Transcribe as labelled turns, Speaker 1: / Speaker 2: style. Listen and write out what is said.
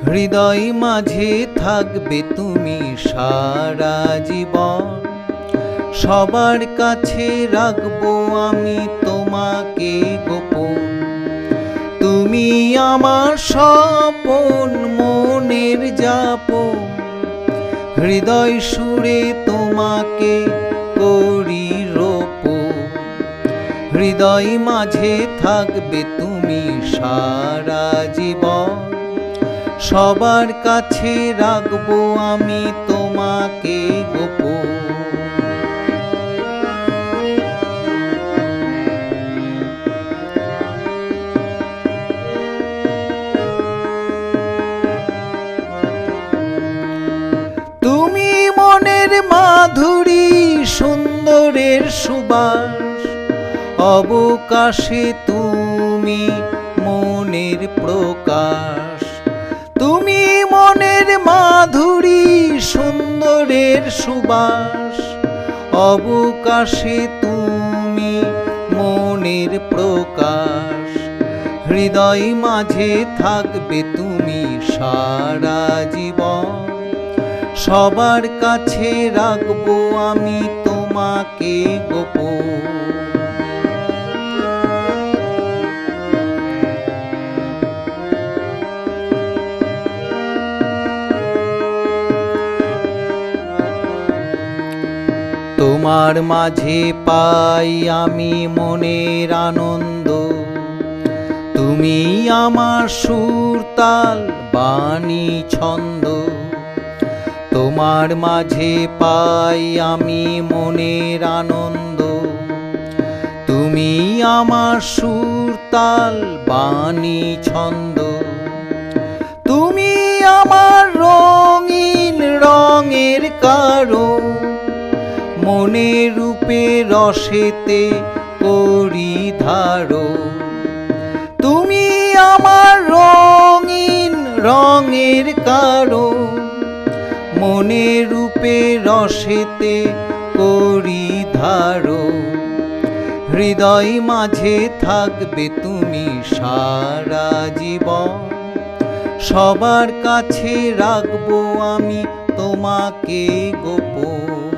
Speaker 1: হৃদয় মাঝে থাকবে তুমি সারা জীবন। সবার কাছে রাখবো আমি তোমাকে গোপন। তুমি আমার স্বপন মনের যাপন। হৃদয় সুরে তোমাকে করি রোপণ। হৃদয় মাঝে থাকবে তুমি সারা জীবন। সবার কাছে রাখবো আমি তোমাকে গোপন। তুমি মনের মাধুরী সুন্দরের সুবাস। অবকাশে তুমি মনের প্রকাশ। তুমি মনের মাধুরী সুন্দরের সুবাস। অবকাশে তুমি মনের প্রকাশ। হৃদয় মাঝে থাকবে তুমি সারা জীবন। সবার কাছে রাখবো আমি তোমাকে গোপন। তোমার মাঝে পাই আমি মনের আনন্দ। তুমি আমার সুর তাল বাণী ছন্দ। তোমার মাঝে পাই আমি মনের আনন্দ। তুমি আমার সুর তাল বাণী ছন্দ। তুমি আমার রঙিন রঙের কারণ। মনের রূপে রসেতে করি ধারণ। তুমি আমার রঙিন রঙের কারণ। মনের রূপে রসেতে করি ধারণ। হৃদয় মাঝে থাকবে তুমি সারা জীবন। সবার কাছে রাখবো আমি তোমাকে গোপন।